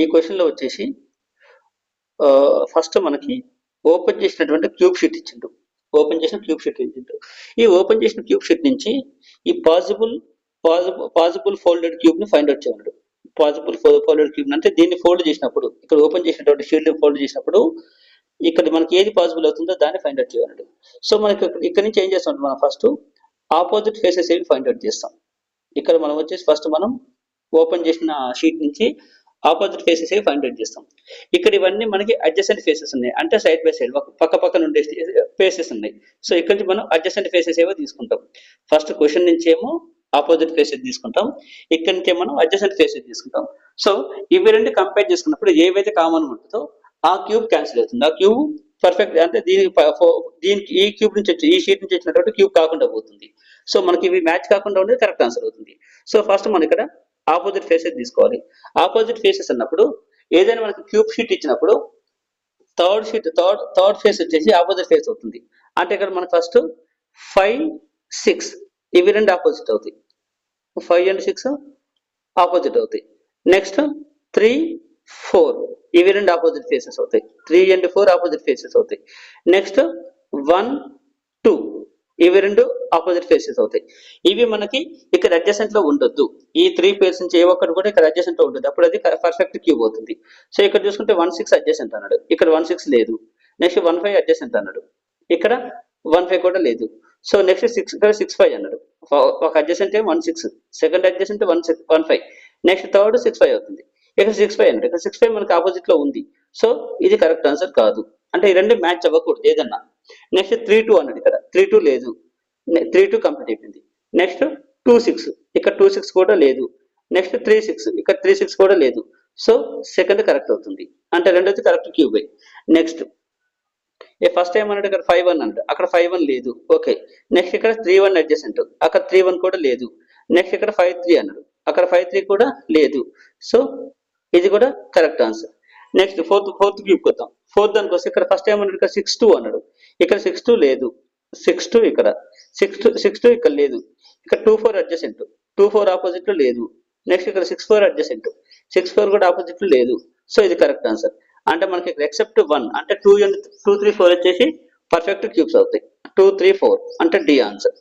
ఈ క్వశ్చన్లో వచ్చేసి ఫస్ట్ మనకి ఓపెన్ చేసినటువంటి క్యూబ్ షీట్ ఇచ్చిండు. ఓపెన్ చేసిన క్యూబ్ షీట్ ఇచ్చిండు. ఈ ఓపెన్ చేసిన క్యూబ్ షీట్ నుంచి ఈ పాసిబుల్ ఫోల్డెడ్ క్యూబ్ ని ఫైండ్ అవుట్ చేయమన్నాడు. పాసిబుల్ ఫోల్డెడ్ క్యూబ్ అంటే దీన్ని ఫోల్డ్ చేసినప్పుడు, ఇక్కడ ఓపెన్ చేసినటువంటి షీట్ ఫోల్డ్ చేసినప్పుడు ఇక్కడ మనకి ఏది పాసిబుల్ అవుతుందో దాన్ని ఫైండ్ అవుట్ చేయమన్నాడు. సో మనకి ఇక్కడ నుంచి ఏం చేస్తాం, మనం ఫస్ట్ ఆపోజిట్ ఫేసెస్ ఏవి ఫైండ్ అవుట్ చేస్తాం. ఇక్కడ మనం వచ్చేసి ఫస్ట్ మనం ఓపెన్ చేసిన షీట్ నుంచి ఆపోజిట్ ఫేసెస్ ఏవి ఫైండ్ అవుట్ చేస్తాం. ఇక్కడ ఇవన్నీ మనకి అడ్జసెంట్ ఫేసెస్ ఉన్నాయి, అంటే సైడ్ బై సైడ్ పక్క పక్కన ఉండే ఫేసెస్ ఉన్నాయి. సో ఇక్కడ నుంచి మనం అడ్జసెంట్ ఫేసెస్ ఏవో తీసుకుంటాం. ఫస్ట్ క్వశ్చన్ నుంచి ఏమో ఆపోజిట్ ఫేసెస్ తీసుకుంటాం, ఇక్కడ నుంచి మనం అడ్జసెంట్ ఫేసెస్ తీసుకుంటాం. సో ఇవి రెండు కంపేర్ చేసుకున్నప్పుడు ఏవైతే కామన్ ఉంటుందో ఆ క్యూబ్ క్యాన్సిల్ అవుతుంది. ఆ క్యూబ్ పర్ఫెక్ట్ అంటే దీనికి ఈ క్యూబ్ నుంచి వచ్చి ఈ షీట్ నుంచి వచ్చినటువంటి క్యూబ్ కాకుండా పోతుంది. సో మనకి ఇవి మ్యాచ్ కాకుండా ఉండేది కరెక్ట్ ఆన్సర్ అవుతుంది. సో ఫస్ట్ మనం ఇక్కడ ఆపోజిట్ ఫేసెస్ తీసుకోవాలి. ఆపోజిట్ ఫేసెస్ అన్నప్పుడు ఏదైనా మనకి క్యూబ్ షీట్ ఇచ్చినప్పుడు థర్డ్ ఫేస్ వచ్చేసి ఆపోజిట్ ఫేస్ అవుతుంది. అంటే ఇక్కడ మనకు ఫస్ట్ 5, 6 ఇవి రెండు ఆపోజిట్ అవుతాయి. 5 and 6 ఆపోజిట్ అవుతాయి. నెక్స్ట్ 3, 4 ఇవి రెండు ఆపోజిట్ ఫేసెస్ అవుతాయి. 3 and 4 ఆపోజిట్ ఫేసెస్ అవుతాయి. నెక్స్ట్ 1, 2 ఇవి రెండు ఆపోజిట్ ఫేసెస్ అవుతాయి. ఇవి మనకి ఇక్కడ అడ్జసెంట్ లో ఉండొద్దు. ఈ 3 పేర్స్ నుంచి ఏ ఒక్కటి కూడా ఇక్కడ అడ్జసెంట్ లో ఉండదు, అప్పుడు అది పర్ఫెక్ట్ క్యూబ్ అవుతుంది. సో ఇక్కడ చూసుకుంటే 1, 6 అడ్జసెంట్ అన్నాడు, ఇక్కడ 1, 6 లేదు. నెక్స్ట్ 1, 5 అడ్జసెంట్ అన్నాడు, ఇక్కడ 1, 5 కూడా లేదు. సో నెక్స్ట్ 6 ఇక్కడ 6, 5 అన్నాడు. ఒక adjacent 1, 6, second adjacent 1, 5, next third 6, 5 అవుతుంది. ఇక్కడ 6, 5 అన్నాడు, ఇక్కడ 6, 5 మనకి ఆపోజిట్ లో ఉంది. సో ఇది కరెక్ట్ ఆన్సర్ కాదు, అంటే ఈ రెండు మ్యాచ్ అవ్వకూడదు ఏదన్నా. నెక్స్ట్ 3, 2 అన్నాడు, ఇక్కడ 3, 2 లేదు. 3, 2 కంప్లీట్ అయిపోయింది. నెక్స్ట్ 2, 6 ఇక్కడ 2, 6 కూడా లేదు. నెక్స్ట్ 3, 6 ఇక్కడ 3, 6 కూడా లేదు. సో సెకండ్ కరెక్ట్ అవుతుంది, అంటే రెండోది correct cube. Next first time అన్నాడు, ఇక్కడ 5, 1 అన్నాడు, అక్కడ 5, 1 లేదు. ఓకే. నెక్స్ట్ ఇక్కడ 3, 1 అడ్జసెంట్, అక్కడ 3, 1 కూడా లేదు. నెక్స్ట్ ఇక్కడ 5, 3 అన్నాడు, అక్కడ 5, 3 కూడా లేదు. సో ఇది కూడా correct answer. Next fourth cube కొద్దాం. ఫోర్త్ దానికి వస్తే ఇక్కడ ఫస్ట్ టైం అన్నాడు, ఇక్కడ 6, 2 అన్నాడు, ఇక్కడ 6, 2 లేదు. 6, 2 ఇక్కడ 6, 2 ఇక్కడ లేదు. ఇక్కడ 2, 4 అడ్జసెంట్, 2, 4 ఆపోజిట్ లో లేదు. నెక్స్ట్ ఇక్కడ 6, 4 అడ్జసెంట్, 6, 4 కూడా ఆపోజిట్ లో లేదు. సో ఇది కరెక్ట్ ఆన్సర్. అంటే మనకి ఇక్కడ ఎక్సెప్ట్ 1 అంటే 2, 3, 4 వచ్చేసి పర్ఫెక్ట్ క్యూబ్స్ అవుతాయి. 2, 3, 4 అంటే డి ఆన్సర్.